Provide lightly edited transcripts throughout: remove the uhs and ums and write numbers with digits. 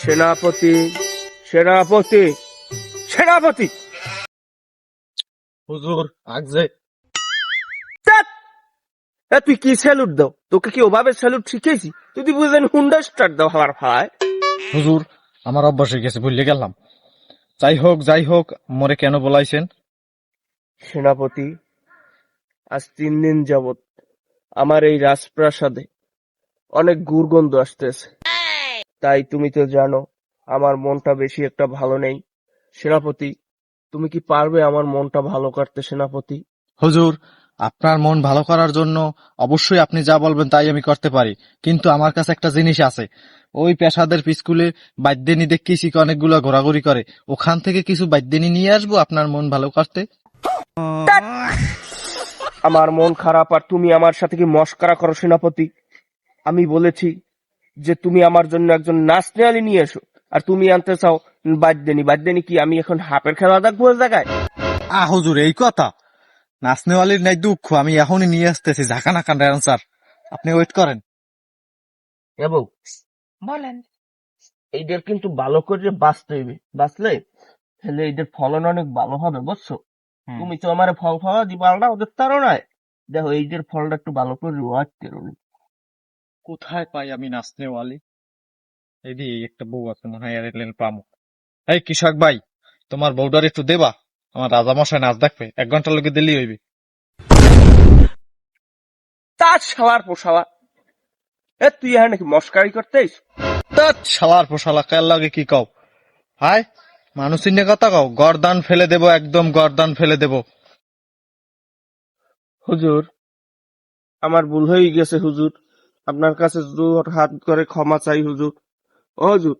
সেনাপতি, সেনাপতি, সেনাপতি। হুজুর আগজে ধ্যাৎ! এ তুই কি স্যালুট দাও? তোকে কি ওভাবে স্যালুট শিখেছি? তুই বুঝলেন হুন্ডা স্টার্ট দাও আমার ভাই। হুজুর আমার অভ্যাস হয়ে গেছে, ভুলে গেলাম। যাই হোক মোরে কেন বলাইছেন? সেনাপতি, আজ 3 দিন যাবত আমার এই রাজপ্রাসাদে অনেক দুর্গন্ধ আসতেছে। তাই তুমি তো জানো আমার মনটা বেশি একটা ভালো নেই। সেনাপতি, তুমি কি পারবে আমার মনটা ভালো করতে সেনাপতি? হুজুর আপনার মন ভালো করার জন্য অবশ্যই আপনি যা বলবেন তাই আমি করতে পারি, কিন্তু আমার কাছে একটা জিনিস আছে। ওই পেশাদের স্কুলে বাদ্যেনি দেখেছি অনেকগুলো ঘোরাঘুরি করে, ওখান থেকে কিছু বাদ্যেনি নিয়ে আসবো আপনার মন ভালো করতে। ধ্যাৎ! আমার মন খারাপ আর তুমি আমার সাথে কি মস্করা করো সেনাপতি? আমি বলেছি যে তুমি আমার জন্য একজন নাচনেওয়ালি নিয়ে এসো, আর তুমি আনতে চাও বাদ্যেনি। বাদ্যেনি কি আমি এখন হাপের খেলা দেখবো ওই জায়গায়? হুজুর এই কথা, নাচনেওয়ালির নাই দুঃখ, আমি এখনই নিয়ে আসতেছি। ঝাঁকানা কান স্যার, আপনি ওয়েট করেন। এবং বলেন, এইদের কিন্তু ভালো করে বাঁচতে হইবে, বাঁচলে তাহলে এইদের ফলন অনেক ভালো হবে বুঝছো? তুমি তো আমার ফল খাওয়া দিবাল না ওদের তারও নয়। দেখো এইদের ফলটা একটু ভালো করে রোয়াট করো। কোথায় পাই আমি নাচনেওয়ালি? এই একটা বউ আছে মনে হয়, এলেন পামো। এই কৃষক ভাই, তোমার বউডার একটু দেবা, আমার রাজামশাই নাচ দেখবে, 1 ঘন্টার লোকে দিলেই হইবে। তার শালার পোশালা, এ তুই এখানে নাকি মস্কারি করতেইস? ধ্যাৎ, শালার পোশালা কার লাগে কি কও? হায়, মানুষ নিয়ে কথা কও, গর্দান ফেলে দেব, একদম গর্দান ফেলে দেব। হুজুর, আমার ভুল হয়ে গেছে হুজুর, আপনার কাছে জোর হাত করে ক্ষমা চাই হুজুর। ও হুজুর,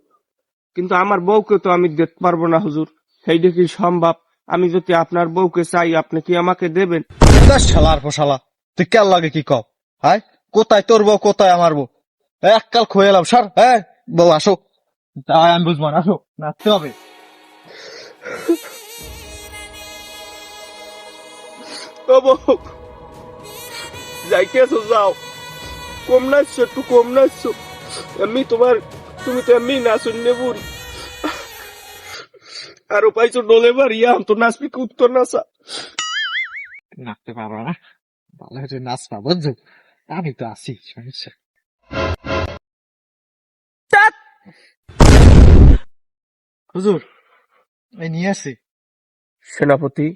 কিন্তু আমার বউকে তো আমি দেখতে পারবো না হুজুর, সেইটা কি সম্ভব? আমি যদি আপনার বউকে চাই আপনি কি আমাকে দেবেন? ধ্যাৎ, শালার পোশালা, তুই কার লাগে কি কও? হায়, কোথায় তোর বউ, কোথায় আমার বউ? এককাল খোয়ে এলাম সর। হ্যাঁ বউ আসো, তাই আমি বুঝবো না, আসো নাচতে হবে। ও বউ, যাইতেছো যাও, কম নাচছো, একটু কম নাচছো। এমনি তুমি তো এমনি নাচুন বুড়ি, আরো পাইছো ডোলে বাড়িয়া তো নাচবি কি উত্তর নাচা? নাচতে পারবো না, ভালো হচ্ছে নাচবা বুঝছো, আমি তো আছি সমস্যা। ধ্যাৎ! হুজুর এই নিয়ে আসি। সেনাপতি,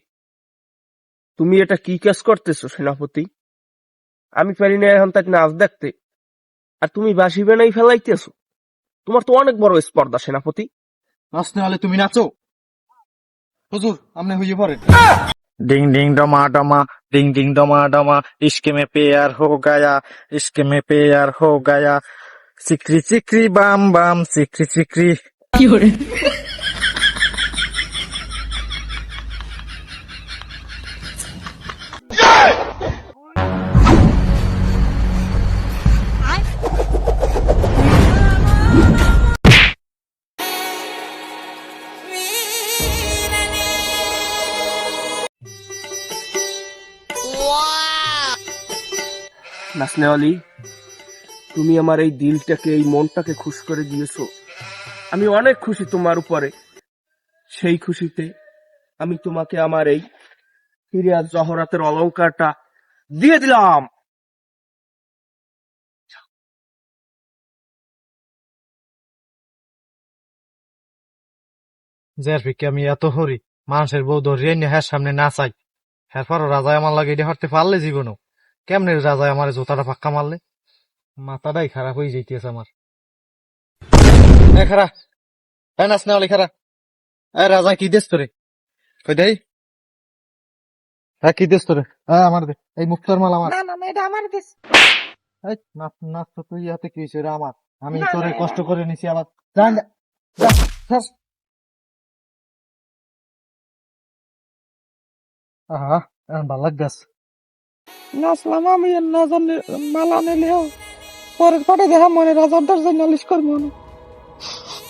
তুমি এটা কি কাজ করতেছো সেনাপতি? আমি পারি না এখন তাকে নাচ দেখতে, আর তুমি বাঁশি বানাই ফেলাইতেছো। তোমার তো অনেক বড় স্পর্ধা সেনাপতি। নাচতে হলে তুমি নাচো। হুজুর আপনি হইয়ে পড়েন। डिंग डिंग डमा डमा, डिंग डिंग डमा डमा, इश्क में प्यार हो गया, इश्क में प्यार हो गया, सिकरी सिकरी बाम बाम, सिकरी सिकरी। নাচনেওয়ালি, তুমি আমার এই দিলটাকে, এই মনটাকে খুশ করে দিয়েছো। আমি অনেক খুশি তোমার উপরে। সেই খুশিতে আমি তোমাকে আমার এই হিরা জহরাতের অলংকারটা দিয়ে দিলাম। যার ফিকে আমি এত হরি, মানুষের বউ ধরিয়ে নিয়ে হ্যাঁ সামনে না চাই, এরপর রাজায় আমার লাগে এটা হতে পারলে জীবনও কেমনে রাজায় আমার জোতাটা পাক্কা মারলে, মাথাটাই খারাপ হয়ে যাইতেছে আমার। এ খারা, এ নাচ না খারা, এ রাজা কি দেশ তোরে, কই দেই, হ্যাঁ কি দেশ তোরে, হ্যাঁ আমার দে, এই মুক্তার মাল আমার। না না না, এটা আমার দেশ। এই নাচ নাচ তো তুই হাতে কি হয়েছে রে আমার, আমি না, তোরে না, কষ্ট করে নিছি আবার। জান যা, যা। আহা, এখন ভাল লাগতেছে। নাচলাম আমি, আর না জানি মালা নিলেও পরের পাটে দেখা মনে রাজার দরজা নালিশ করবো না।